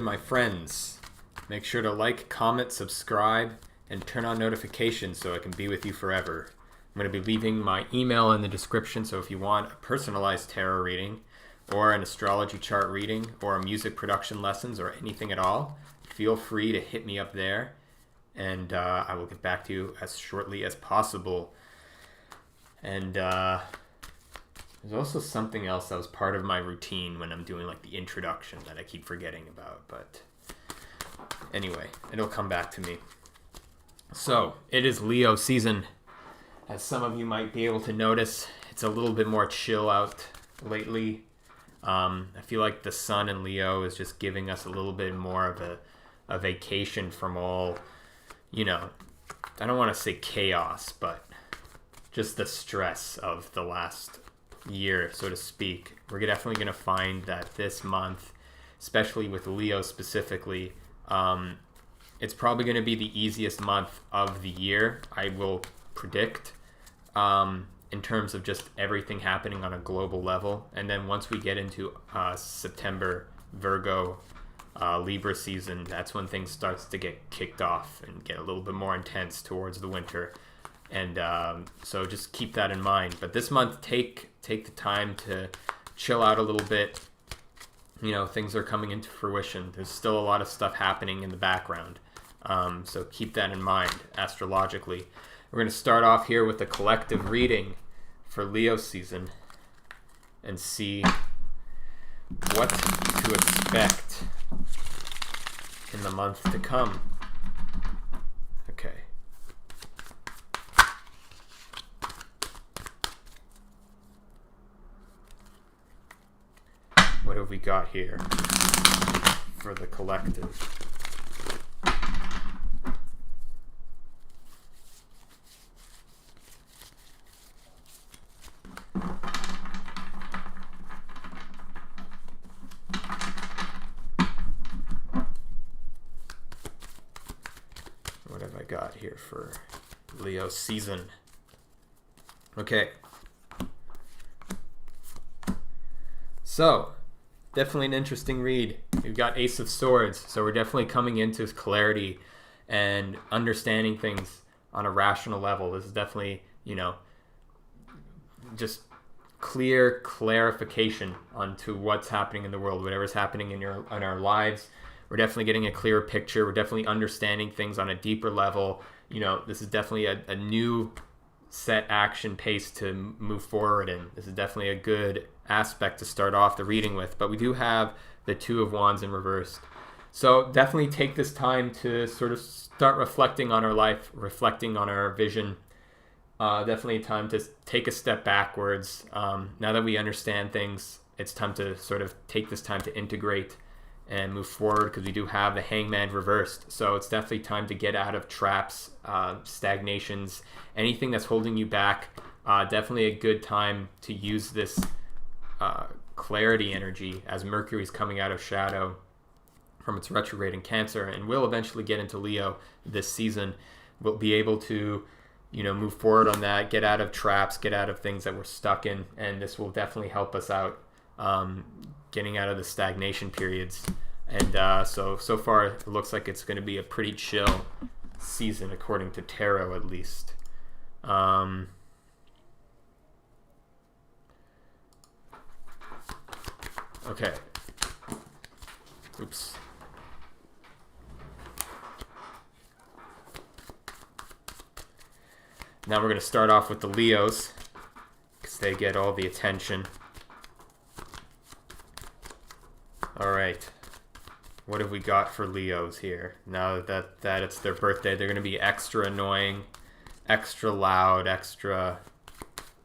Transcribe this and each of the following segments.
My friends, make sure to like, comment, subscribe, and turn on notifications so I can be with you forever. I'm going to be leaving my email in the description, so if you want a personalized tarot reading or an astrology chart reading or a music production lessons or anything at all, feel free to hit me up there, and I will get back to you as shortly as possible. And there's also something else that was part of my routine when I'm doing like the introduction that I keep forgetting about, but anyway, it'll come back to me. So it is Leo season. As some of you might be able to notice, it's a little bit more chill out lately. I feel like the sun in Leo is just giving us a little bit more of a vacation from all, I don't want to say chaos, but just the stress of the last year, so to speak. We're definitely going to find that this month, especially with Leo specifically, it's probably going to be the easiest month of the year, I will predict, in terms of just everything happening on a global level. And then once we get into September, Virgo, Libra season, that's when things starts to get kicked off and get a little bit more intense towards the winter. And so just keep that in mind. But this month, take the time to chill out a little bit. Things are coming into fruition. There's still a lot of stuff happening in the background. So keep that in mind astrologically. We're going to start off here with a collective reading for Leo season and see what to expect in the month to come. Okay. What have we got here for the collective? What have I got here for Leo season? Okay. So, definitely an interesting read. We've got Ace of Swords, so we're definitely coming into clarity and understanding things on a rational level. This is definitely, just clear clarification onto what's happening in the world, whatever's happening in our lives. We're definitely getting a clearer picture. We're definitely understanding things on a deeper level. This is definitely a new set action pace to move forward in. This is definitely a good aspect to start off the reading with, but we do have the Two of Wands in reverse. So definitely take this time to sort of start reflecting on our life, reflecting on our vision. Definitely a time to take a step backwards. Now that we understand things, it's time to sort of take this time to integrate and move forward, because we do have the Hangman reversed. So it's definitely time to get out of traps, stagnations, anything that's holding you back. Definitely a good time to use this clarity energy as Mercury's coming out of shadow from its retrograde in Cancer, and will eventually get into Leo this season. We'll be able to move forward on that, get out of traps, get out of things that we're stuck in, and this will definitely help us out getting out of the stagnation periods. And so far it looks like it's going to be a pretty chill season, according to tarot at least. Okay. Oops. Now we're going to start off with the Leos, because they get all the attention. All right. What have we got for Leos here? Now that it's their birthday, they're going to be extra annoying, extra loud, extra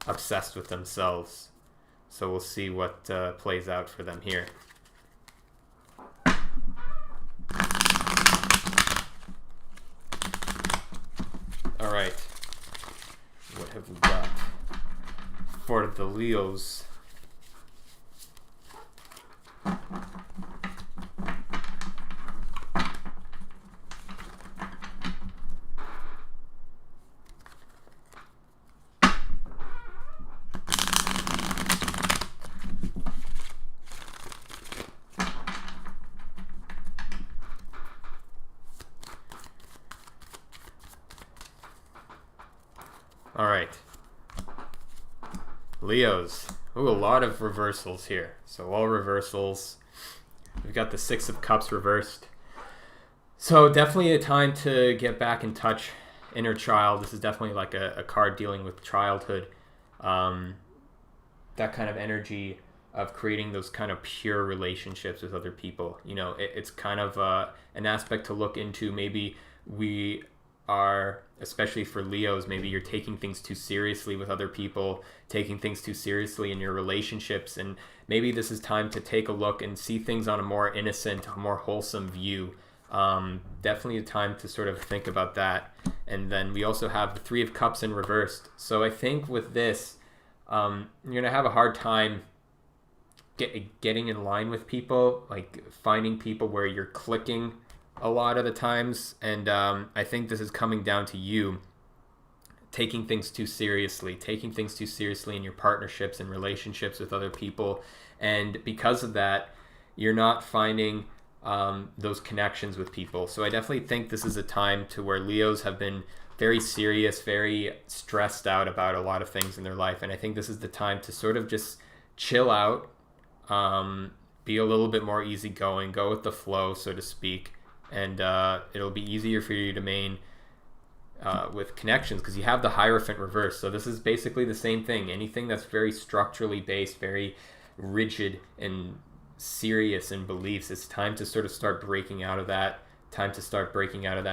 obsessed with themselves. So we'll see what plays out for them here. All right. What have we got for the Leos? All right. Leos. Ooh, a lot of reversals here. So all reversals. We've got the Six of Cups reversed. So definitely a time to get back in touch. Inner child. This is definitely like a card dealing with childhood. That kind of energy of creating those kind of pure relationships with other people. You know, it's kind of an aspect to look into. Maybe we are, especially for Leos, maybe you're taking things too seriously with other people, taking things too seriously in your relationships, and maybe this is time to take a look and see things on a more innocent, a more wholesome view. Definitely a time to sort of think about that. And then we also have the Three of Cups in reversed. So I think with this, you're gonna have a hard time getting in line with people, like finding people where you're clicking a lot of the times. And I think this is coming down to you taking things too seriously in your partnerships and relationships with other people. And because of that, you're not finding those connections with people. So I definitely think this is a time to where Leos have been very serious, very stressed out about a lot of things in their life. And I think this is the time to sort of just chill out, be a little bit more easygoing, go with the flow, so to speak. And it'll be easier for you to maintain with connections because you have the Hierophant reverse. So this is basically the same thing. Anything that's very structurally based, very rigid and serious in beliefs, it's time to sort of start breaking out of that,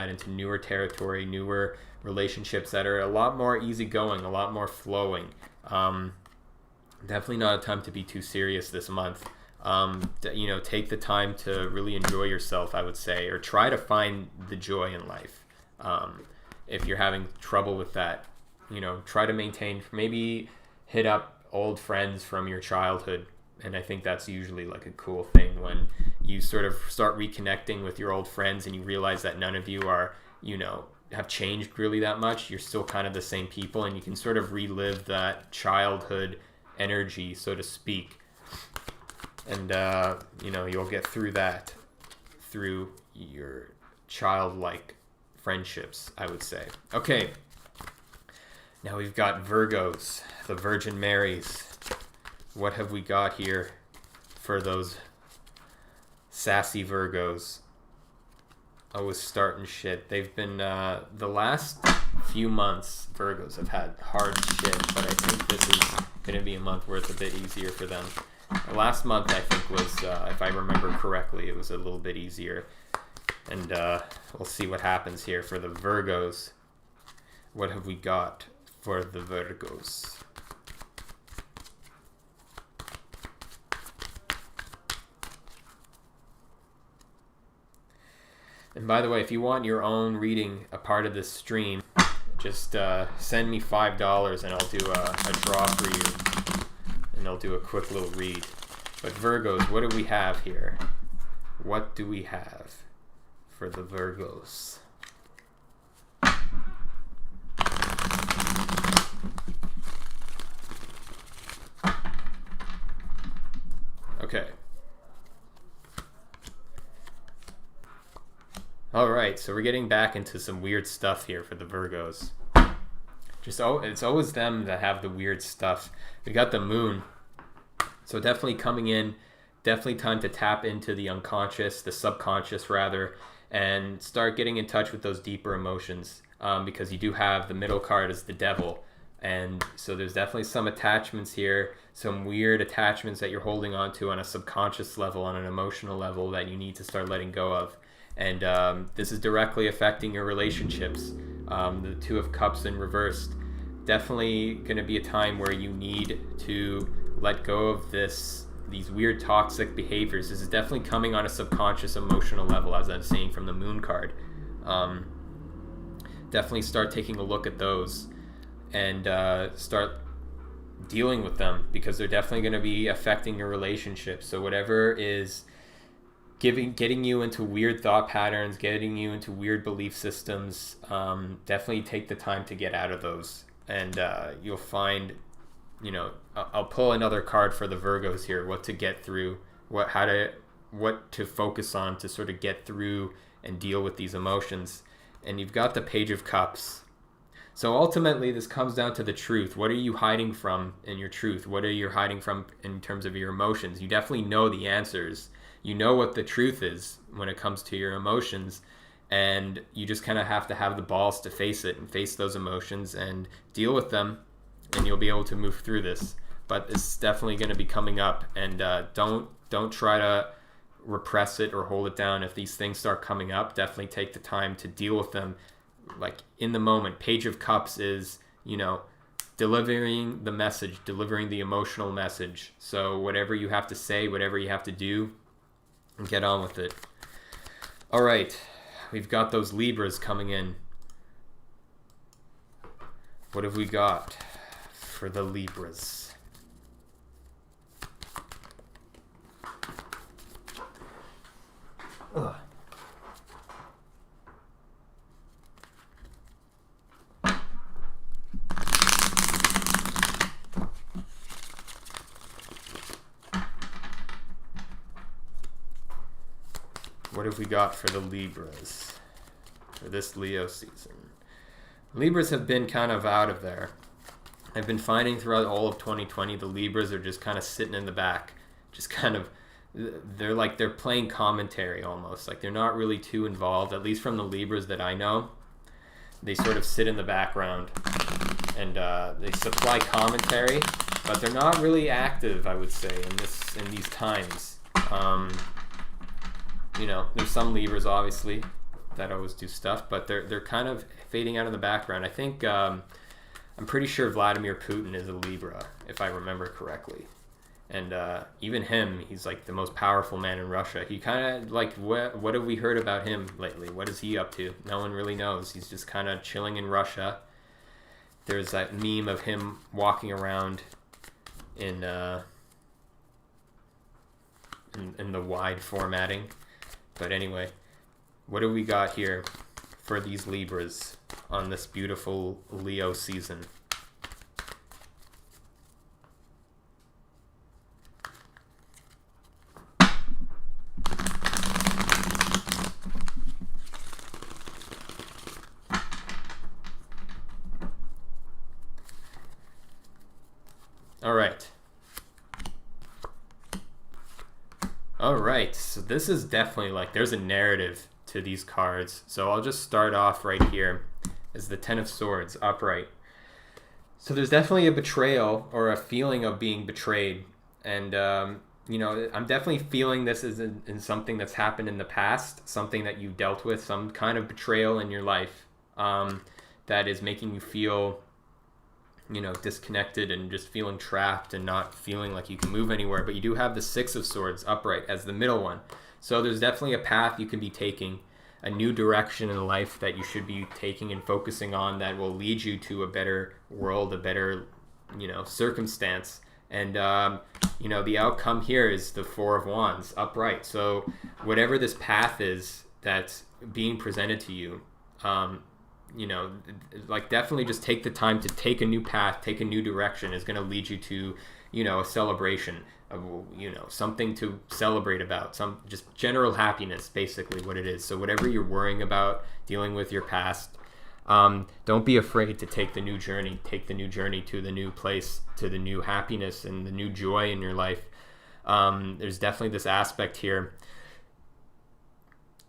into newer territory, newer relationships that are a lot more easygoing, a lot more flowing. Definitely not a time to be too serious this month. Take the time to really enjoy yourself, I would say, or try to find the joy in life. If you're having trouble with that, try to maintain, maybe hit up old friends from your childhood. And I think that's usually like a cool thing when you sort of start reconnecting with your old friends and you realize that none of you are, have changed really that much. You're still kind of the same people, and you can sort of relive that childhood energy, so to speak. And, you'll get through that through your childlike friendships, I would say. Okay. Now we've got Virgos, the Virgin Marys. What have we got here for those sassy Virgos? Always starting shit. They've been, the last few months, Virgos have had hard shit, but I think this is going to be a month where it's a bit easier for them. The last month, I think, was, if I remember correctly, it was a little bit easier. And we'll see what happens here for the Virgos. What have we got for the Virgos? And by the way, if you want your own reading, a part of this stream, just send me $5 and I'll do a draw for you. And I'll do a quick little read. But Virgos, what do we have here? What do we have for the Virgos? Okay. All right, so we're getting back into some weird stuff here for the Virgos. It's always them that have the weird stuff. We got the Moon. So definitely coming in, definitely time to tap into the unconscious, the subconscious rather, and start getting in touch with those deeper emotions, because you do have the middle card as the Devil. And so there's definitely some attachments here, some weird attachments that you're holding on to on a subconscious level, on an emotional level that you need to start letting go of. And this is directly affecting your relationships. The Two of Cups in reversed. Definitely going to be a time where you need to let go of these weird toxic behaviors. This is definitely coming on a subconscious emotional level, as I'm saying from the Moon card. Definitely start taking a look at those and start dealing with them, because they're definitely going to be affecting your relationship. So whatever is getting you into weird thought patterns, getting you into weird belief systems, definitely take the time to get out of those. And you'll find, I'll pull another card for the Virgos here, what to get through, what to focus on to sort of get through and deal with these emotions. And you've got the Page of Cups. So ultimately, this comes down to the truth. What are you hiding from in your truth? What are you hiding from in terms of your emotions? You definitely know the answers. You know what the truth is when it comes to your emotions. And you just kind of have to have the balls to face it and face those emotions and deal with them. And you'll be able to move through this. But it's definitely going to be coming up. And don't try to repress it or hold it down. If these things start coming up, definitely take the time to deal with them, like in the moment. Page of Cups is, delivering the message, delivering the emotional message. So whatever you have to say, whatever you have to do, get on with it. All right, we've got those Libras coming in. What have we got for the Libras? Ugh. What have we got for the Libras for this Leo season? Libras have been kind of out of there. I've been finding throughout all of 2020 the Libras are just kind of sitting in the back, just kind of, they're playing commentary almost. Like they're not really too involved, at least from the Libras that I know. They sort of sit in the background and they supply commentary, but they're not really active, I would say, in these times. There's some Libras obviously that always do stuff, but they're kind of fading out in the background. I think I'm pretty sure Vladimir Putin is a Libra, if I remember correctly. And even him, he's like the most powerful man in Russia. He kind of like, what have we heard about him lately? What is he up to? No one really knows. He's just kind of chilling in Russia. There's that meme of him walking around in the wide formatting. But anyway, what do we got here for these Libras on this beautiful Leo season? All right, so this is definitely like, there's a narrative to these cards. So I'll just start off right here as the Ten of Swords, upright. So there's definitely a betrayal or a feeling of being betrayed. And, I'm definitely feeling this is in something that's happened in the past, something that you dealt with, some kind of betrayal in your life that is making you feel disconnected and just feeling trapped and not feeling like you can move anywhere. But you do have the Six of Swords upright as the middle one. So there's definitely a path you can be taking, a new direction in life that you should be taking and focusing on that will lead you to a better world, a better, circumstance. And, the outcome here is the Four of Wands upright. So whatever this path is that's being presented to you, definitely just take the time to take a new path, take a new direction is going to lead you to, a celebration, something to celebrate about, some just general happiness, basically what it is. So whatever you're worrying about, dealing with your past, don't be afraid to take the new journey to the new place, to the new happiness and the new joy in your life. There's definitely this aspect here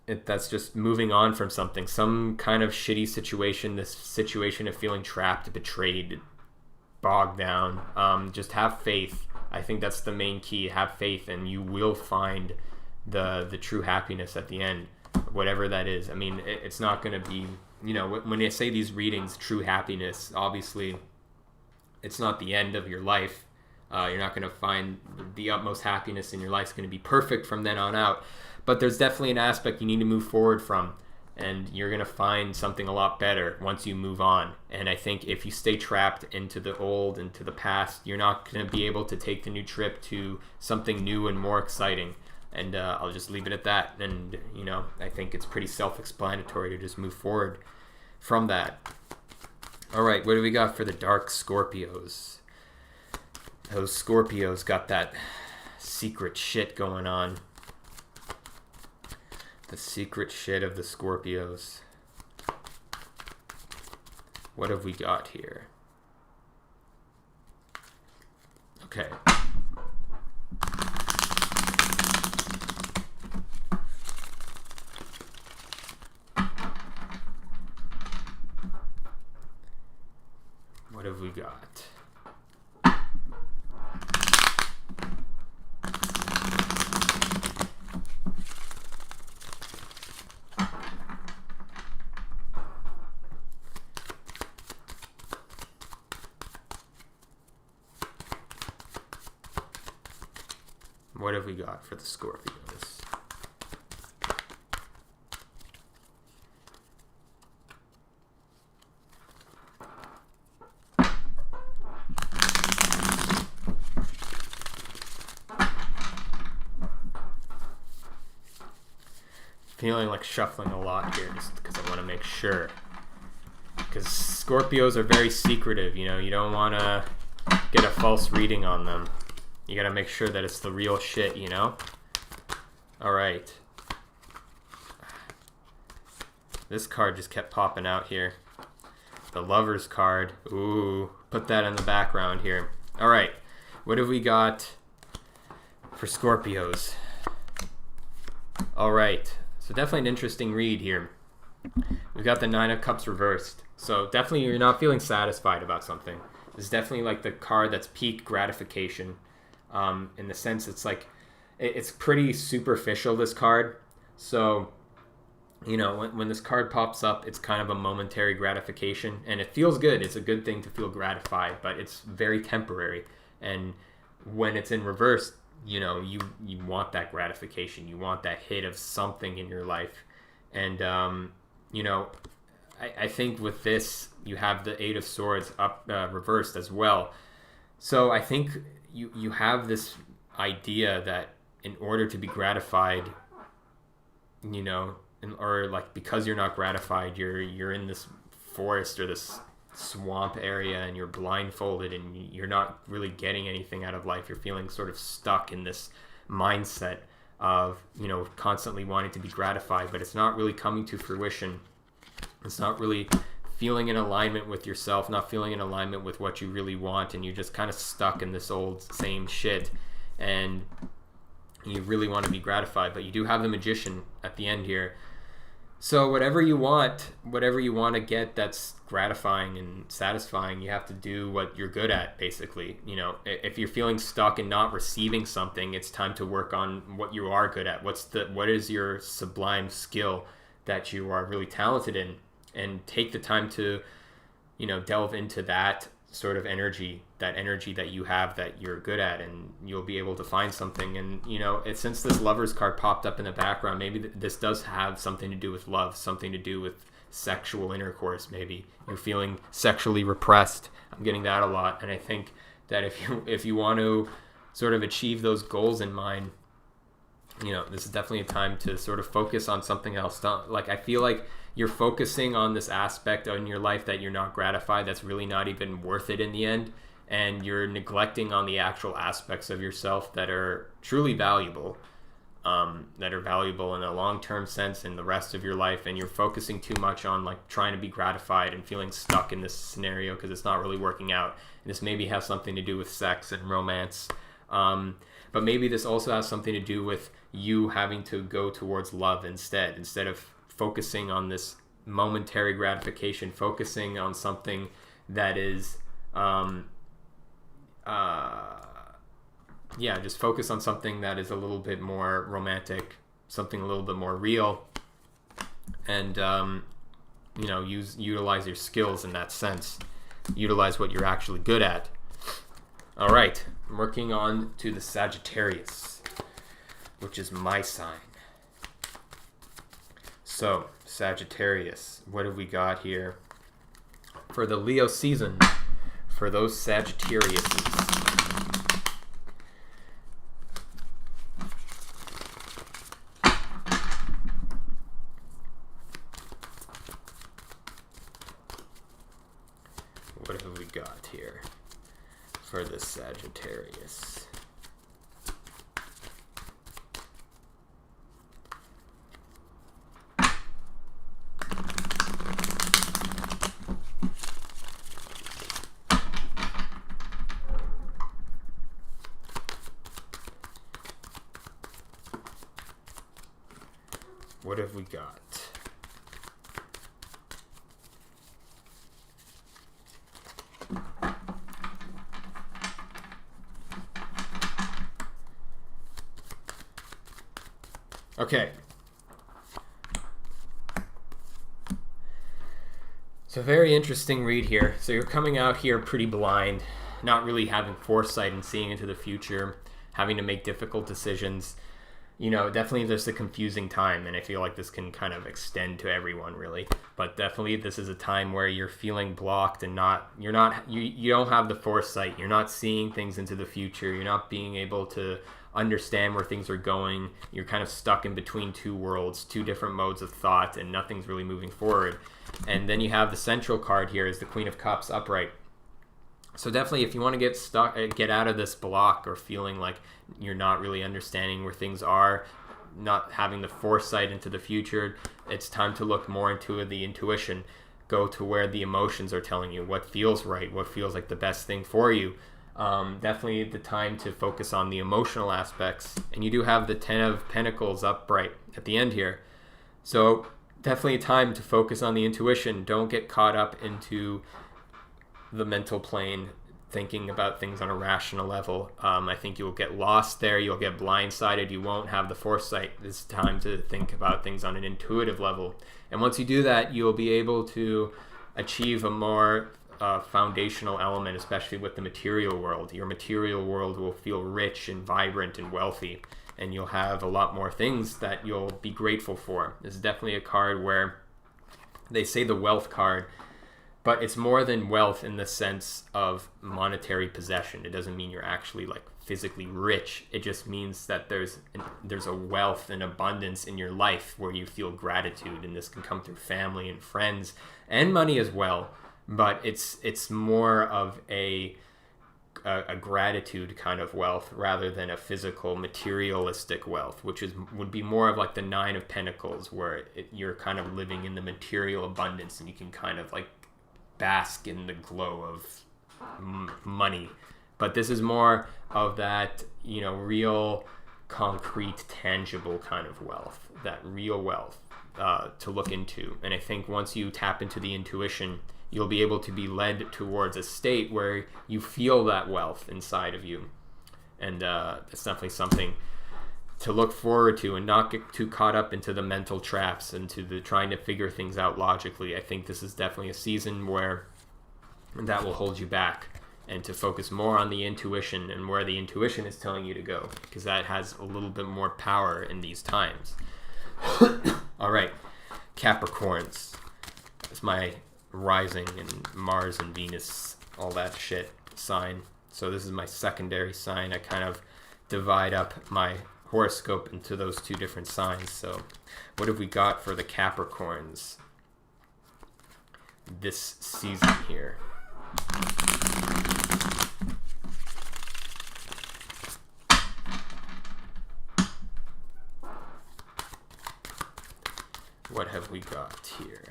that's just moving on from something, some kind of shitty situation, this situation of feeling trapped, betrayed, bogged down. Just have faith. I think that's the main key. Have faith and you will find the true happiness at the end, whatever that is. I mean, it's not going to be, when they say these readings, true happiness, obviously it's not the end of your life. You're not going to find the utmost happiness in your life is going to be perfect from then on out. But there's definitely an aspect you need to move forward from, and you're going to find something a lot better once you move on. And I think if you stay trapped into the old, into the past, you're not going to be able to take the new trip to something new and more exciting. And I'll just leave it at that. And, I think it's pretty self-explanatory to just move forward from that. All right, what do we got for the dark Scorpios? Those Scorpios got that secret shit going on. The secret shit of the Scorpios. What have we got here? Okay. What have we got? What have we got for the Scorpios? Feeling like shuffling a lot here just because I want to make sure. Because Scorpios are very secretive, you know, you don't want to get a false reading on them. You got to make sure that it's the real shit, you know? All right. This card just kept popping out here. The Lover's card. Ooh, put that in the background here. All right. What have we got for Scorpios? All right. So definitely an interesting read here. We've got the Nine of Cups reversed. So definitely you're not feeling satisfied about something. This is definitely like the card that's peak gratification. In the sense it's like, it's pretty superficial, this card. So, you know, when this card pops up, it's kind of a momentary gratification. And it feels good. It's a good thing to feel gratified. But it's very temporary. And when it's in reverse, you know, you want that gratification. You want that hit of something in your life. And, you know, I think with this, you have the Eight of Swords up reversed as well. So I think you have this idea that in order to be gratified, you know, or like because you're not gratified, you're in this forest or this swamp area and you're blindfolded and you're not really getting anything out of life. You're feeling sort of stuck in this mindset of, you know, constantly wanting to be gratified, but it's not really coming to fruition. It's not really feeling in alignment with yourself, not feeling in alignment with what you really want, and you're just kind of stuck in this old same shit, and you really want to be gratified. But you do have the Magician at the end here. So whatever you want to get that's gratifying and satisfying, you have to do what you're good at, basically. You know, if you're feeling stuck and not receiving something, it's time to work on what you are good at. What is your sublime skill that you are really talented in? And take the time to, you know, delve into that sort of energy that you have that you're good at, and you'll be able to find something. And, you know, since this Lover's card popped up in the background, maybe this does have something to do with love, something to do with sexual intercourse. Maybe you're feeling sexually repressed. I'm getting that a lot. And I think that if you want to sort of achieve those goals in mind, you know, this is definitely a time to sort of focus on something else. I feel like you're focusing on this aspect in your life that you're not gratified, that's really not even worth it in the end, and you're neglecting on the actual aspects of yourself that are truly valuable, that are valuable in a long-term sense in the rest of your life, and you're focusing too much on like trying to be gratified and feeling stuck in this scenario because it's not really working out. And this maybe has something to do with sex and romance, but maybe this also has something to do with you having to go towards love instead of focusing on this momentary gratification, focusing on something that is, just focus on something that is a little bit more romantic, something a little bit more real, and, you know, utilize your skills in that sense. Utilize what you're actually good at. All right, I'm working on to the Sagittarius, which is my sign. So, Sagittarius, what have we got here for the Leo season for those Sagittariuses? What have we got here for the Sagittarius? what have we got? Okay. So very interesting read here. So you're coming out here pretty blind, not really having foresight and seeing into the future, having to make difficult decisions. You know, definitely there's a confusing time, and I feel like this can kind of extend to everyone really. But definitely this is a time where you're feeling blocked and you don't have the foresight. You're not seeing things into the future. You're not being able to understand where things are going. You're kind of stuck in between two worlds, two different modes of thought, and nothing's really moving forward. And then you have the central card here is the Queen of Cups upright. So definitely if you want to get out of this block or feeling like you're not really understanding where things are, not having the foresight into the future, it's time to look more into the intuition. Go to where the emotions are telling you what feels right, what feels like the best thing for you. Definitely the time to focus on the emotional aspects. And you do have the 10 of Pentacles upright at the end here. So definitely a time to focus on the intuition. Don't get caught up into the mental plane, thinking about things on a rational level. I think you'll get lost there. You'll get blindsided. You won't have the foresight. It's time to think about things on an intuitive level. And once you do that, you'll be able to achieve a more foundational element, especially with the material world. Your material world will feel rich and vibrant and wealthy, and you'll have a lot more things that you'll be grateful for. This is definitely a card where they say the wealth card, but it's more than wealth in the sense of monetary possession. It doesn't mean you're actually like physically rich. It just means that there's a wealth and abundance in your life where you feel gratitude, and this can come through family and friends and money as well. But it's more of a gratitude kind of wealth rather than a physical materialistic wealth, which would be more of like the 9 of Pentacles, where you're kind of living in the material abundance and you can kind of like bask in the glow of money. But this is more of that, you know, real concrete tangible kind of wealth, that real wealth to look into. And I think once you tap into the intuition, you'll be able to be led towards a state where you feel that wealth inside of you. And it's definitely something to look forward to, and not get too caught up into the mental traps and to the trying to figure things out logically. I think this is definitely a season where that will hold you back, and to focus more on the intuition and where the intuition is telling you to go, because that has a little bit more power in these times. All right, Capricorns. It's my rising and Mars and Venus, all that shit sign. So this is my secondary sign. I kind of divide up my horoscope into those two different signs. So what have we got for the Capricorns this season here? What have we got here?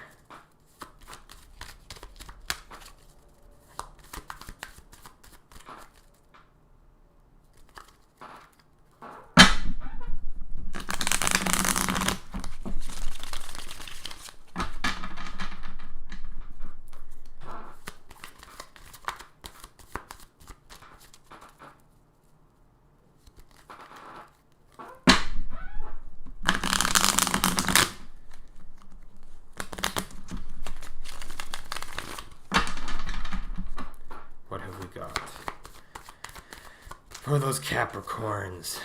For those Capricorns,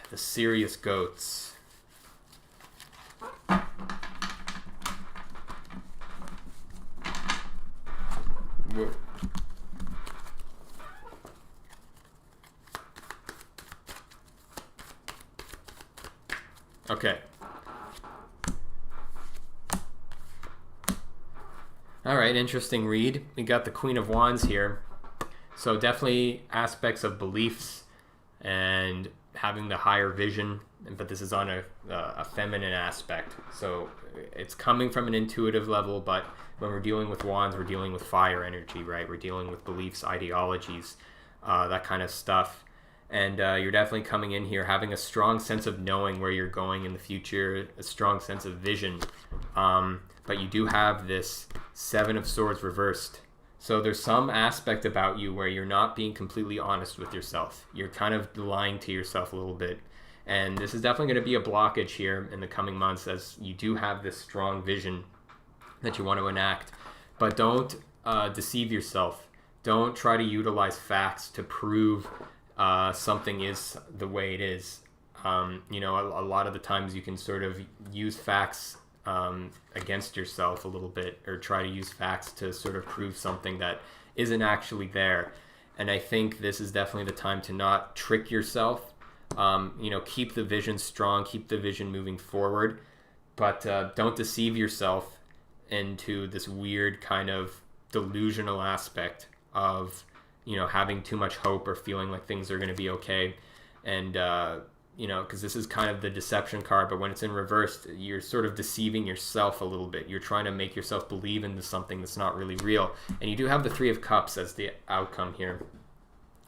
the serious goats. Whoa. Okay. All right, interesting read. We got the Queen of Wands here. So definitely aspects of beliefs and having the higher vision, but this is on a feminine aspect. So it's coming from an intuitive level, but when we're dealing with wands, we're dealing with fire energy, right? We're dealing with beliefs, ideologies, that kind of stuff. And you're definitely coming in here having a strong sense of knowing where you're going in the future, a strong sense of vision. But you do have this Seven of Swords reversed. So there's some aspect about you where you're not being completely honest with yourself. You're kind of lying to yourself a little bit. And this is definitely going to be a blockage here in the coming months, as you do have this strong vision that you want to enact. But don't deceive yourself. Don't try to utilize facts to prove something is the way it is. You know, a lot of the times you can sort of use facts against yourself a little bit, or try to use facts to sort of prove something that isn't actually there. And I think this is definitely the time to not trick yourself. You know, keep the vision strong, keep the vision moving forward, but don't deceive yourself into this weird kind of delusional aspect of, you know, having too much hope or feeling like things are going to be okay. And, you know, because this is kind of the deception card, but when it's in reverse, you're sort of deceiving yourself a little bit. You're trying to make yourself believe into something that's not really real. And you do have the Three of Cups as the outcome here.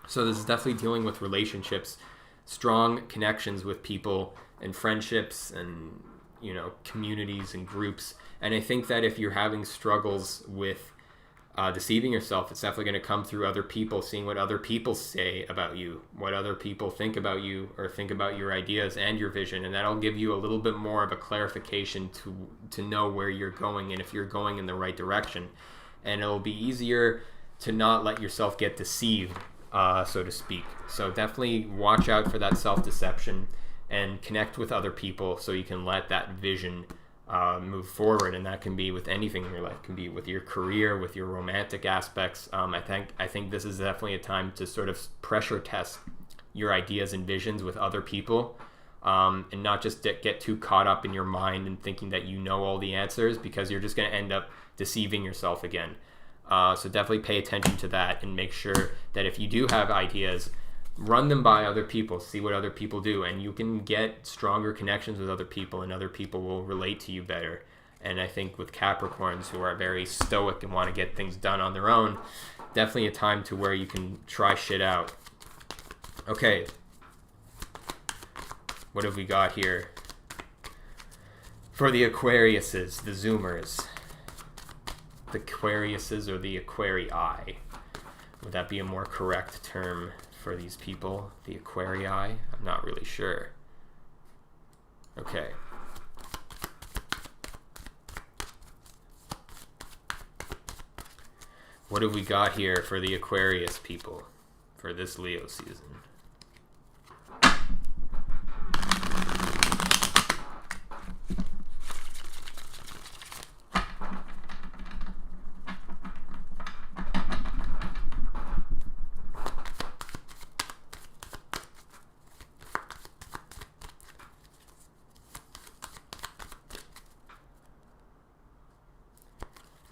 So this is definitely dealing with relationships, strong connections with people and friendships and, you know, communities and groups. And I think that if you're having struggles with deceiving yourself, it's definitely going to come through other people, seeing what other people say about you, what other people think about you, or think about your ideas and your vision. And that'll give you a little bit more of a clarification to know where you're going and if you're going in the right direction. And it'll be easier to not let yourself get deceived, so to speak. So definitely watch out for that self-deception and connect with other people so you can let that vision move forward. And that can be with anything in your life. It can be with your career, with your romantic aspects. I think this is definitely a time to sort of pressure test your ideas and visions with other people, and not just get too caught up in your mind and thinking that you know all the answers, because you're just going to end up deceiving yourself again. So definitely pay attention to that and make sure that if you do have ideas, run them by other people, see what other people do, and you can get stronger connections with other people, and other people will relate to you better. And I think with Capricorns who are very stoic and want to get things done on their own, definitely a time to where you can try shit out. Okay, what have we got here for the Aquariuses, the Zoomers? The Aquariuses, or the Aquarii? Would that be a more correct term for these people? The Aquarii? I'm not really sure. Okay. What have we got here for the Aquarius people for this Leo season?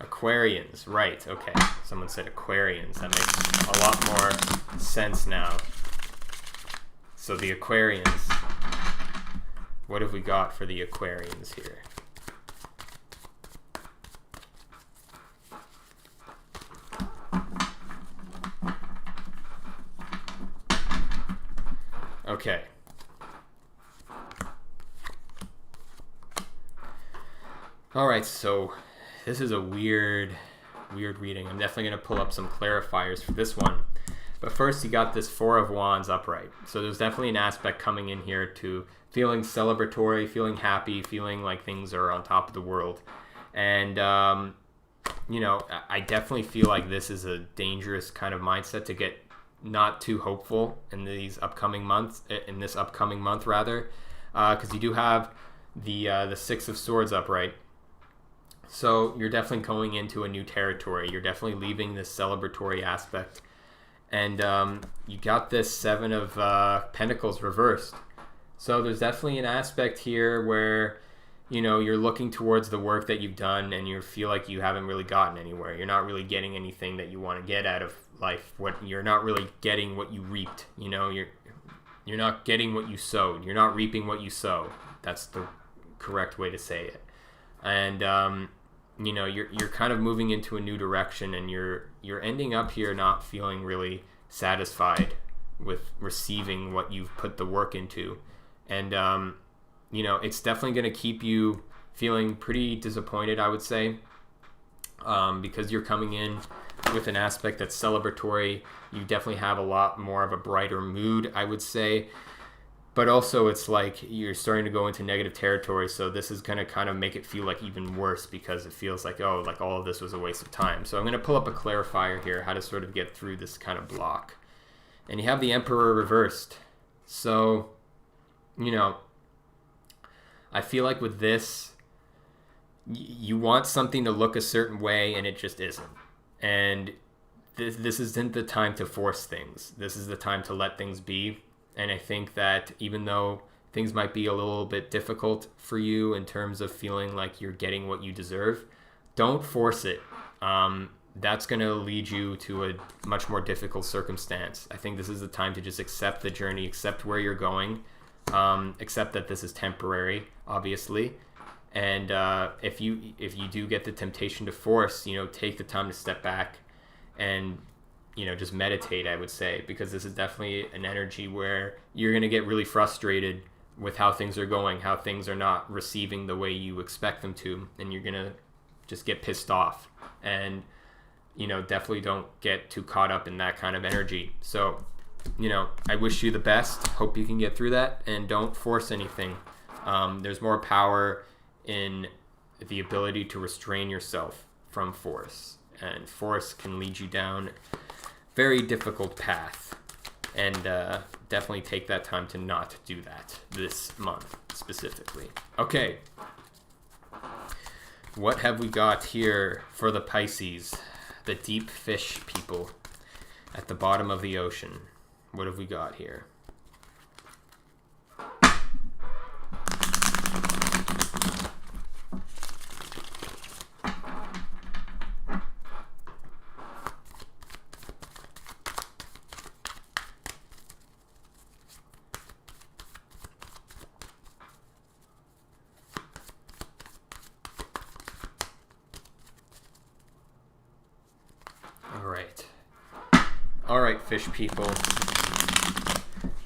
Aquarians, right, okay. Someone said Aquarians. That makes a lot more sense now. So the Aquarians. What have we got for the Aquarians here? Okay. All right, so this is a weird reading. I'm definitely going to pull up some clarifiers for this one. But first, you got this Four of Wands upright. So there's definitely an aspect coming in here to feeling celebratory, feeling happy, feeling like things are on top of the world. And, you know, I definitely feel like this is a dangerous kind of mindset to get not too hopeful in these upcoming months, in this upcoming month rather, because you do have the Six of Swords upright. So you're definitely going into a new territory. You're definitely leaving this celebratory aspect. And you got this Seven of Pentacles reversed. So there's definitely an aspect here where, you know, you're looking towards the work that you've done and you feel like you haven't really gotten anywhere. You're not really getting anything that you want to get out of life. You're not really getting what you reaped. You know, you're not getting what you sowed. You're not reaping what you sow. That's the correct way to say it. And you know, you're kind of moving into a new direction, and you're ending up here not feeling really satisfied with receiving what you've put the work into. And it's definitely going to keep you feeling pretty disappointed, I would say, because you're coming in with an aspect that's celebratory. You definitely have a lot more of a brighter mood, I would say. But also it's like you're starting to go into negative territory, so this is going to kind of make it feel like even worse, because it feels like, oh, like all of this was a waste of time. So I'm going to pull up a clarifier here, how to sort of get through this kind of block. And you have the Emperor reversed. So, I feel like with this, you want something to look a certain way, and it just isn't. And this isn't the time to force things. This is the time to let things be. And I think that even though things might be a little bit difficult for you in terms of feeling like you're getting what you deserve, don't force it. That's going to lead you to a much more difficult circumstance. I think this is the time to just accept the journey, accept where you're going, accept that this is temporary, obviously. And if you do get the temptation to force, take the time to step back and just meditate, I would say, because this is definitely an energy where you're going to get really frustrated with how things are going, how things are not receiving the way you expect them to, and you're going to just get pissed off. And, definitely don't get too caught up in that kind of energy. So, I wish you the best. Hope you can get through that, and don't force anything. There's more power in the ability to restrain yourself from force, and force can lead you down very difficult path, and definitely take that time to not do that this month specifically. Okay, what have we got here for the Pisces, the deep fish people at the bottom of the ocean? What have we got here? All right, fish people.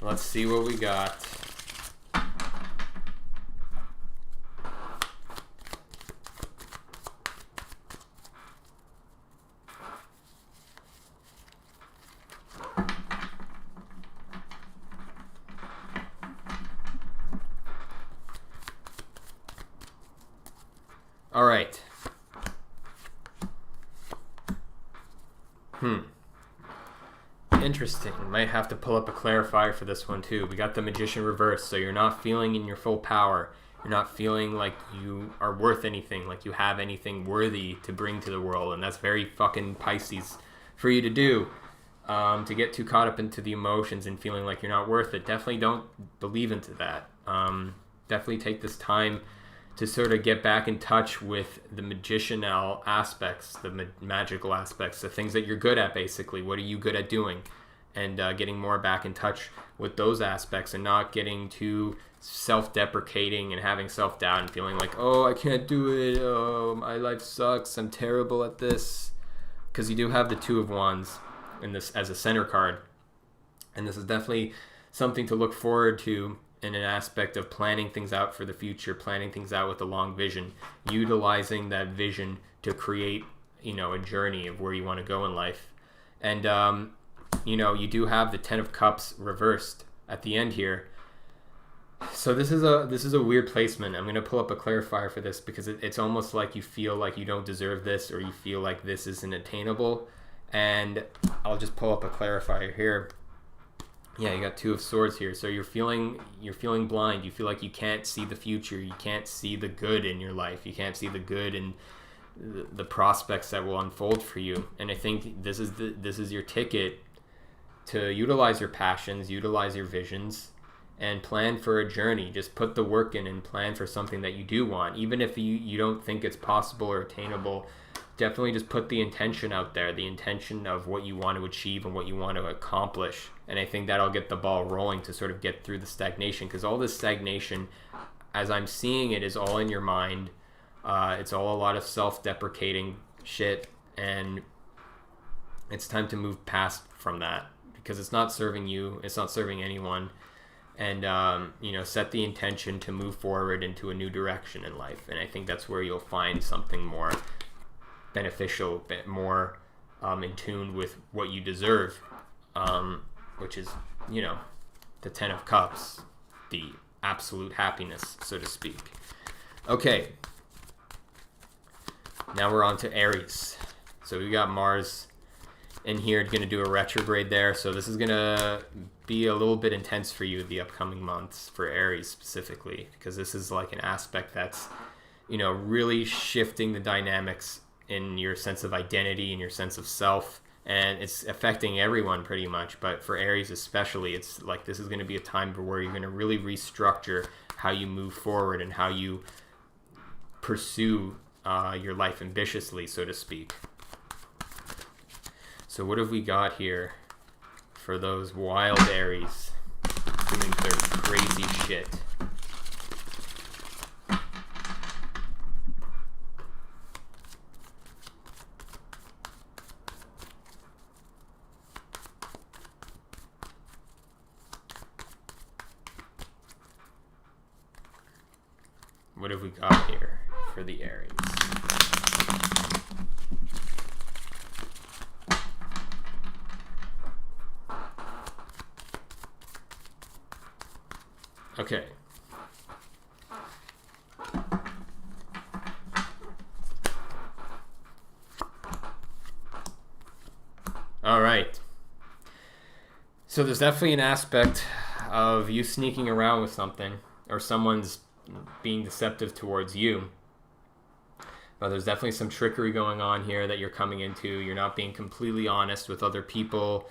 Let's see what we got. All right. Interesting. Might have to pull up a clarifier for this one too. We got the Magician reverse, so you're not feeling in your full power. You're not feeling like you are worth anything, like you have anything worthy to bring to the world, and that's very fucking Pisces for you to do. To get too caught up into the emotions and feeling like you're not worth it. Definitely don't believe into that. Definitely take this time to sort of get back in touch with the magicianal aspects, the magical aspects, the things that you're good at, basically. What are you good at doing? And getting more back in touch with those aspects, and not getting too self-deprecating and having self-doubt and feeling like, oh, I can't do it, oh, my life sucks, I'm terrible at this. Because you do have the Two of Wands in this as a center card. And this is definitely something to look forward to in an aspect of planning things out for the future, planning things out with a long vision, utilizing that vision to create, a journey of where you want to go in life. And, you do have the Ten of Cups reversed at the end here. So this is a weird placement. I'm going to pull up a clarifier for this, because it's almost like you feel like you don't deserve this, or you feel like this isn't attainable. And I'll just pull up a clarifier here. Yeah, you got Two of Swords here. So you're feeling blind. You feel like you can't see the future. You can't see the good in your life. You can't see the good in the prospects that will unfold for you. And I think this is your ticket to utilize your passions, utilize your visions, and plan for a journey. Just put the work in and plan for something that you do want. Even if you don't think it's possible or attainable, definitely just put the intention out there, the intention of what you want to achieve and what you want to accomplish. And I think that'll get the ball rolling to sort of get through the stagnation, because all this stagnation, as I'm seeing it, is all in your mind. It's all a lot of self-deprecating shit, and it's time to move past from that, because it's not serving you, it's not serving anyone. And set the intention to move forward into a new direction in life. And I think that's where you'll find something more beneficial, a bit more in tune with what you deserve, which is the 10 of Cups, the absolute happiness, so to speak. Okay, now we're on to Aries. So we got Mars in here, going to do a retrograde there. So this is going to be a little bit intense for you the upcoming months, for Aries specifically, because this is like an aspect that's, really shifting the dynamics in your sense of identity and your sense of self. And it's affecting everyone pretty much, but for Aries especially, it's like this is going to be a time where you're going to really restructure how you move forward and how you pursue your life ambitiously, so to speak. So what have we got here for those wild Aries doing their crazy shit? What have we got here for the Aries? Okay. All right. So there's definitely an aspect of you sneaking around with something, or someone's being deceptive towards you. But there's definitely some trickery going on here that you're coming into. You're not being completely honest with other people,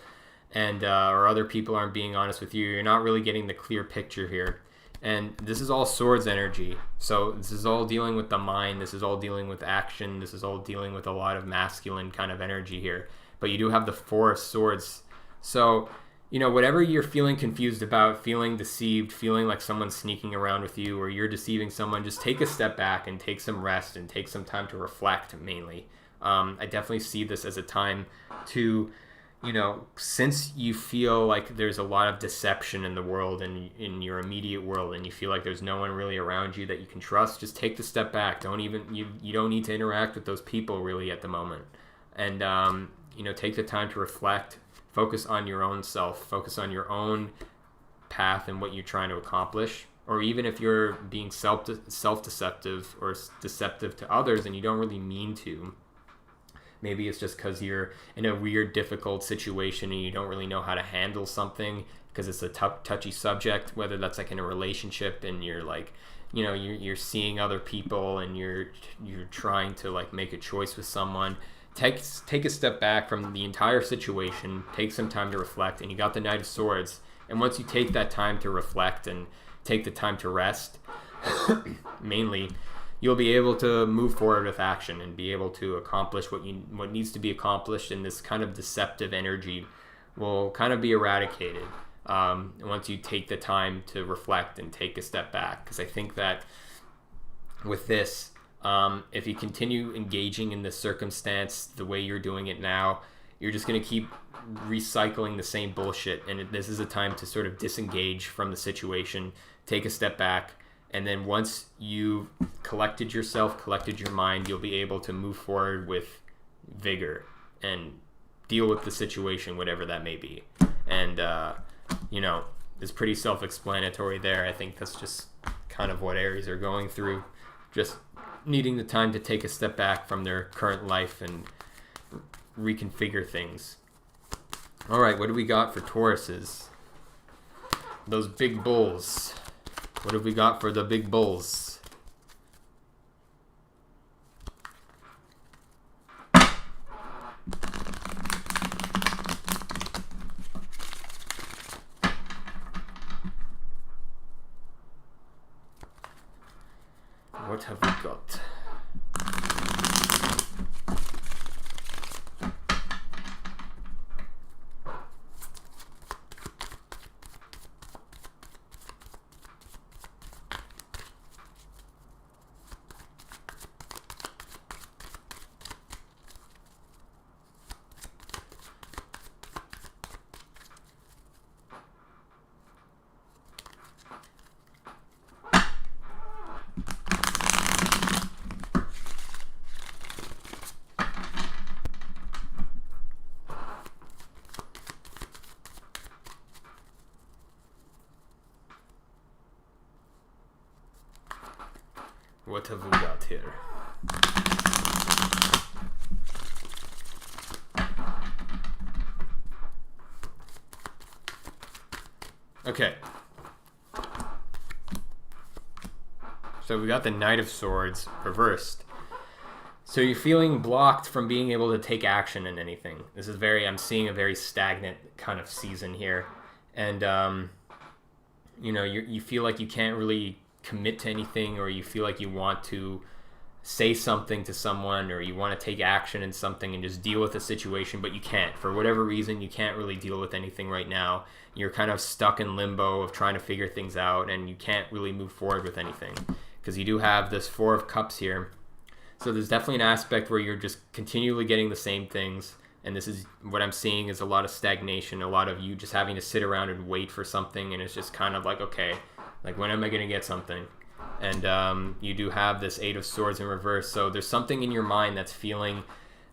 and or other people aren't being honest with you. You're not really getting the clear picture here. And this is all swords energy. So this is all dealing with the mind. This is all dealing with action. This is all dealing with a lot of masculine kind of energy here. But you do have the Four of Swords. So, whatever you're feeling confused about, feeling deceived, feeling like someone's sneaking around with you, or you're deceiving someone, just take a step back and take some rest and take some time to reflect, mainly. I definitely see this as a time to, since you feel like there's a lot of deception in the world and in your immediate world, and you feel like there's no one really around you that you can trust, just take the step back. You don't need to interact with those people really at the moment. And, take the time to reflect, focus on your own self, focus on your own path and what you're trying to accomplish. Or even if you're being self-deceptive or deceptive to others and you don't really mean to, maybe it's just because you're in a weird, difficult situation and you don't really know how to handle something because it's a touchy subject, whether that's like in a relationship and you're like, you're seeing other people and you're trying to like make a choice with someone. Take a step back from the entire situation, take some time to reflect, and you got the Knight of Swords. And once you take that time to reflect and take the time to rest, mainly, you'll be able to move forward with action and be able to accomplish what needs to be accomplished, and this kind of deceptive energy will kind of be eradicated once you take the time to reflect and take a step back. Because I think that with this, if you continue engaging in this circumstance the way you're doing it now, you're just going to keep recycling the same bullshit. And this is a time to sort of disengage from the situation, take a step back, and then once you've collected yourself, collected your mind, you'll be able to move forward with vigor and deal with the situation, whatever that may be. And, it's pretty self-explanatory there. I think that's just kind of what Aries are going through. Just needing the time to take a step back from their current life and reconfigure things. All right, what do we got for Tauruses? Those big bulls. What have we got for the big bulls? What have we got? What have we got here? Okay. So we got the Knight of Swords reversed. So you're feeling blocked from being able to take action in anything. This is I'm seeing a very stagnant kind of season here. And, you feel like you can't really commit to anything, or you feel like you want to say something to someone, or you want to take action in something and just deal with the situation, but you can't. For whatever reason, you can't really deal with anything right now. You're kind of stuck in limbo of trying to figure things out, and you can't really move forward with anything. Because you do have this Four of Cups here. So there's definitely an aspect where you're just continually getting the same things. And this is what I'm seeing is a lot of stagnation, a lot of you just having to sit around and wait for something. And it's just kind of like, okay, like when am I going to get something? And you do have this Eight of Swords in reverse. So there's something in your mind that's feeling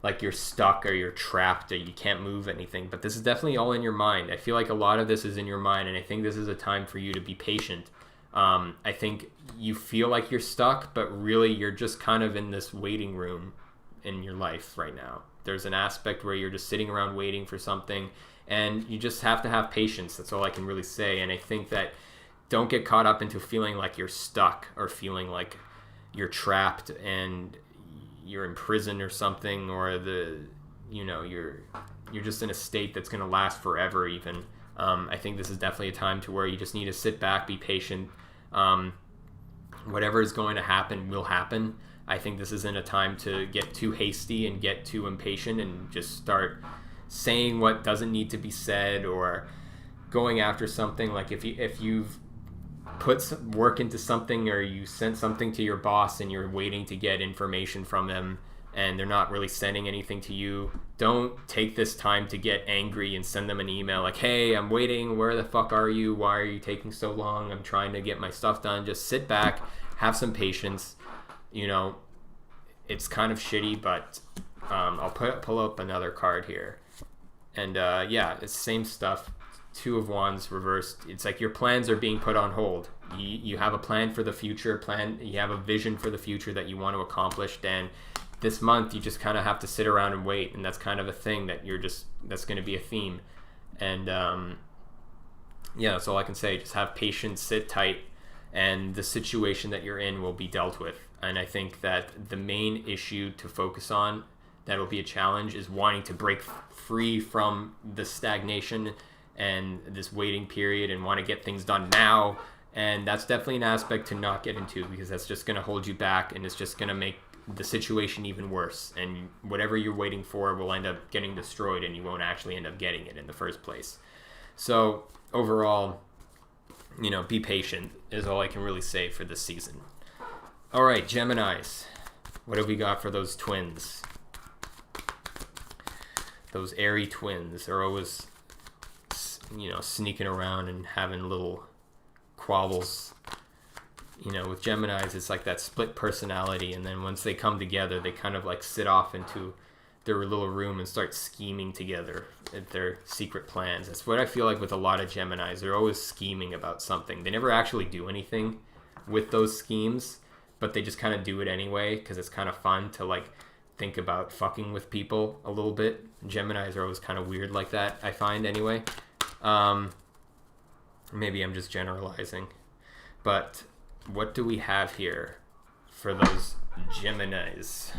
like you're stuck or you're trapped or you can't move anything. But this is definitely all in your mind. I feel like a lot of this is in your mind. And I think this is a time for you to be patient. I think you feel like you're stuck, but really you're just kind of in this waiting room in your life right now. There's an aspect where you're just sitting around waiting for something, and you just have to have patience. That's all I can really say. And I think that don't get caught up into feeling like you're stuck or feeling like you're trapped and you're in prison or something, or you're just in a state that's going to last forever even. I think this is definitely a time to where you just need to sit back, be patient. Whatever is going to happen will happen. I think this isn't a time to get too hasty and get too impatient and just start saying what doesn't need to be said, or going after something. Like if you've put some work into something, or you sent something to your boss and you're waiting to get information from them and they're not really sending anything to you, don't take this time to get angry and send them an email like, hey, I'm waiting, where the fuck are you, why are you taking so long, I'm trying to get my stuff done. Just sit back, have some patience. It's kind of shitty, but I'll pull up another card here. And it's the same stuff. Two of Wands reversed. It's like your plans are being put on hold. You have a plan for the future, you have a vision for the future that you want to accomplish, and this month you just kind of have to sit around and wait, and that's kind of a thing that that's going to be a theme. And that's all I can say. Just have patience, sit tight, and the situation that you're in will be dealt with. And I think that the main issue to focus on that'll be a challenge is wanting to break free from the stagnation and this waiting period and want to get things done now. And that's definitely an aspect to not get into, because that's just going to hold you back, and it's just going to make the situation even worse. And whatever you're waiting for will end up getting destroyed, and you won't actually end up getting it in the first place. So overall, be patient is all I can really say for this season. All right, Geminis, what have we got for those twins? Those Aries twins are always, sneaking around and having little squabbles. With Geminis, it's like that split personality, and then once they come together, they kind of like sit off into their little room and start scheming together at their secret plans. That's what I feel like with a lot of Geminis. They're always scheming about something. They never actually do anything with those schemes, but they just kind of do it anyway because it's kind of fun to like think about fucking with people a little bit. Geminis are always kind of weird like that, I find anyway. Maybe I'm just generalizing, but what do we have here for those Geminis?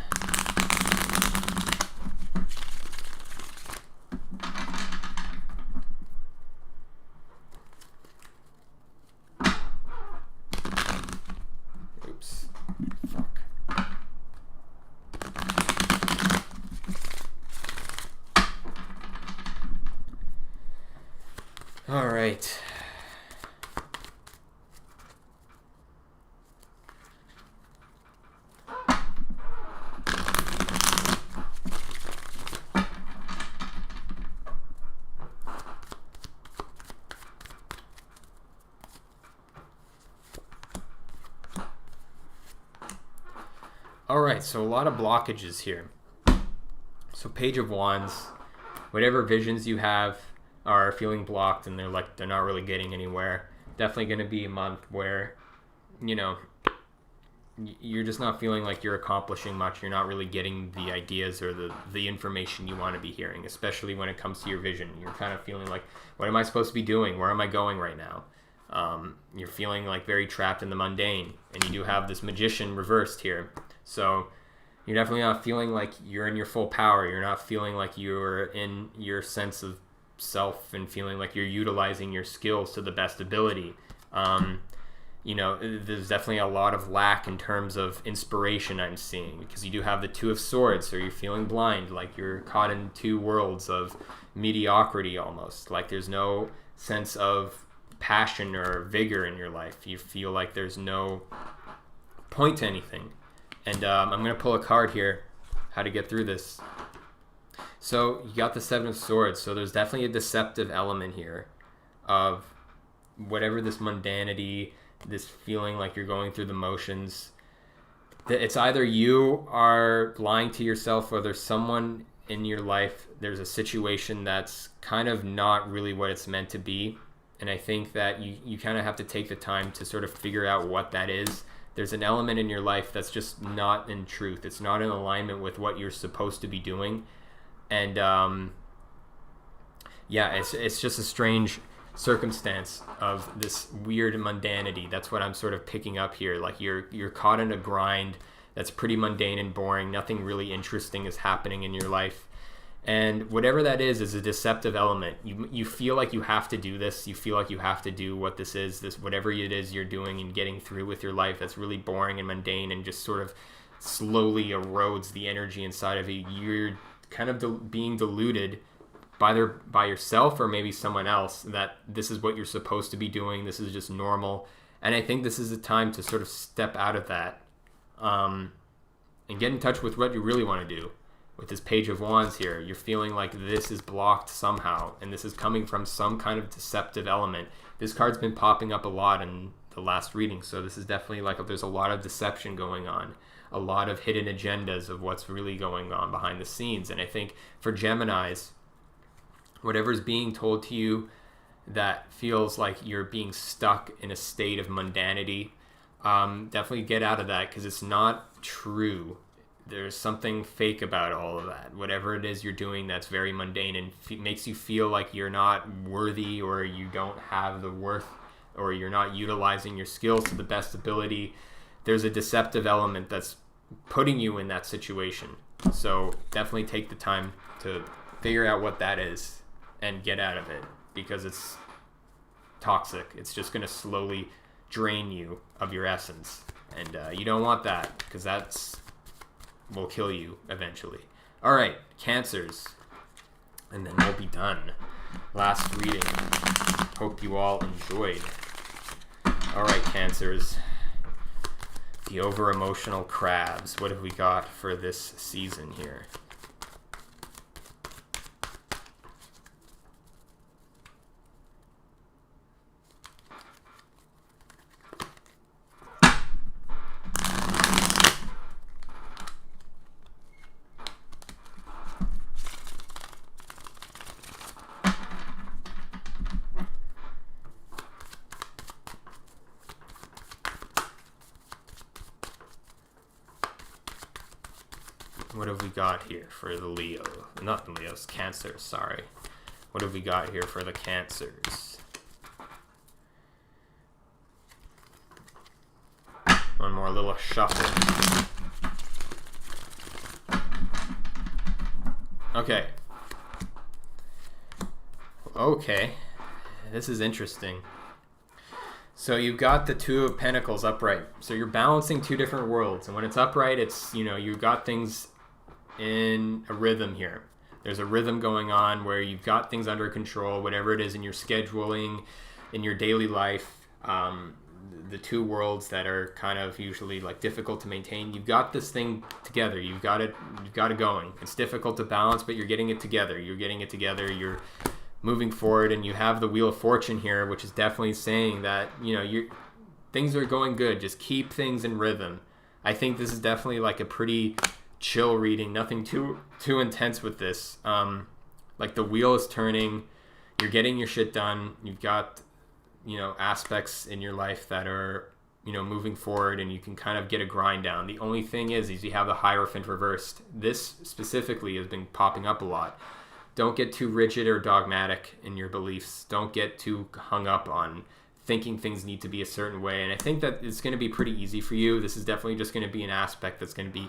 Oops. Fuck. All right. Alright, so a lot of blockages here. So Page of Wands, whatever visions you have are feeling blocked and they're not really getting anywhere. Definitely going to be a month where, you're just not feeling like you're accomplishing much. You're not really getting the ideas or the information you want to be hearing, especially when it comes to your vision. You're kind of feeling like, what am I supposed to be doing? Where am I going right now? You're feeling like very trapped in the mundane, and you do have this magician reversed here. So you're definitely not feeling like you're in your full power. You're not feeling like you're in your sense of self and feeling like you're utilizing your skills to the best ability. There's definitely a lot of lack in terms of inspiration I'm seeing, because you do have the Two of Swords, so you're feeling blind, like you're caught in two worlds of mediocrity almost. Like there's no sense of passion or vigor in your life. You feel like there's no point to anything. And I'm going to pull a card here, how to get through this. So you got the Seven of Swords, so there's definitely a deceptive element here of whatever this mundanity, this feeling like you're going through the motions. It's either you are lying to yourself, or there's someone in your life, there's a situation that's kind of not really what it's meant to be. And I think that you kind of have to take the time to sort of figure out what that is. There's an element in your life that's just not in truth. It's not in alignment with what you're supposed to be doing. And it's just a strange circumstance of this weird mundanity. That's what I'm sort of picking up here. Like you're caught in a grind that's pretty mundane and boring. Nothing really interesting is happening in your life. And whatever that is a deceptive element. You feel like you have to do this. You feel like you have to do what this is, this whatever it is you're doing and getting through with your life that's really boring and mundane and just sort of slowly erodes the energy inside of you. You're kind of being deluded by yourself or maybe someone else that this is what you're supposed to be doing. This is just normal. And I think this is a time to sort of step out of that and get in touch with what you really want to do. With this Page of Wands here, you're feeling like this is blocked somehow, and this is coming from some kind of deceptive element. This card's been popping up a lot in the last reading, so this is definitely like there's a lot of deception going on, a lot of hidden agendas of what's really going on behind the scenes. And I think for Geminis, whatever's being told to you that feels like you're being stuck in a state of mundanity, definitely get out of that, because it's not true. There's something fake about all of that. Whatever it is you're doing that's very mundane and makes you feel like you're not worthy, or you don't have the worth, or you're not utilizing your skills to the best ability, there's a deceptive element that's putting you in that situation. So definitely take the time to figure out what that is and get out of it, because it's toxic. It's just going to slowly drain you of your essence. And you don't want that, because that's will kill you eventually. All right, Cancers, and then we'll be done. Last reading. Hope you all enjoyed. All right, Cancers, the over emotional crabs. What have we got for this season here? What have we got here for the Leo? Not the Leos, Cancers, sorry. What have we got here for the Cancers? One more little shuffle. Okay. Okay. This is interesting. So you've got the Two of Pentacles upright. So you're balancing two different worlds. And when it's upright, it's, you've got things in a rhythm here. There's a rhythm going on where you've got things under control, whatever it is in your scheduling, in your daily life, the two worlds that are kind of usually like difficult to maintain. You've got this thing together. You've got it going. It's difficult to balance, but you're getting it together. You're moving forward, and you have the Wheel of Fortune here, which is definitely saying that, things are going good. Just keep things in rhythm. I think this is definitely like a pretty chill reading, nothing too intense with this. Like the wheel is turning, you're getting your shit done, you've got aspects in your life that are moving forward, and you can kind of get a grind down. The only thing is you have the Hierophant reversed. This specifically has been popping up a lot. Don't get too rigid or dogmatic in your beliefs. Don't get too hung up on thinking things need to be a certain way. And I think that it's going to be pretty easy for you. This is definitely just going to be an aspect that's going to be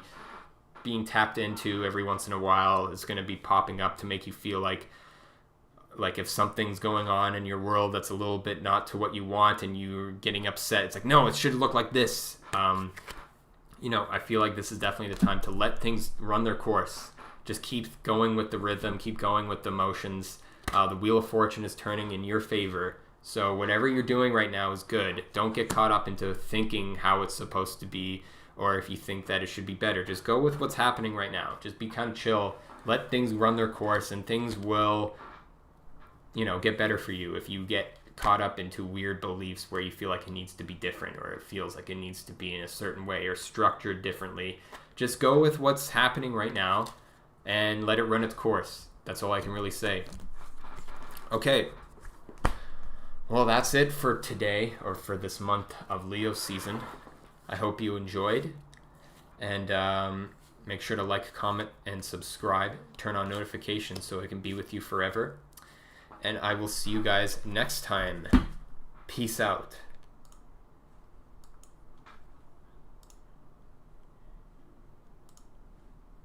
being tapped into every once in a while. It's going to be popping up to make you feel like if something's going on in your world that's a little bit not to what you want and you're getting upset, it's like, no, it should look like this. I feel like this is definitely the time to let things run their course. Just keep going with the rhythm, keep going with the motions. The Wheel of Fortune is turning in your favor. So whatever you're doing right now is good. Don't get caught up into thinking how it's supposed to be, or if you think that it should be better. Just go with what's happening right now. Just be kind of chill. Let things run their course, and things will get better for you. If you get caught up into weird beliefs where you feel like it needs to be different, or it feels like it needs to be in a certain way or structured differently, just go with what's happening right now and let it run its course. That's all I can really say. Okay. Well, that's it for today, or for this month of Leo season. I hope you enjoyed, and make sure to like, comment, and subscribe. Turn on notifications so I can be with you forever. And I will see you guys next time. Peace out.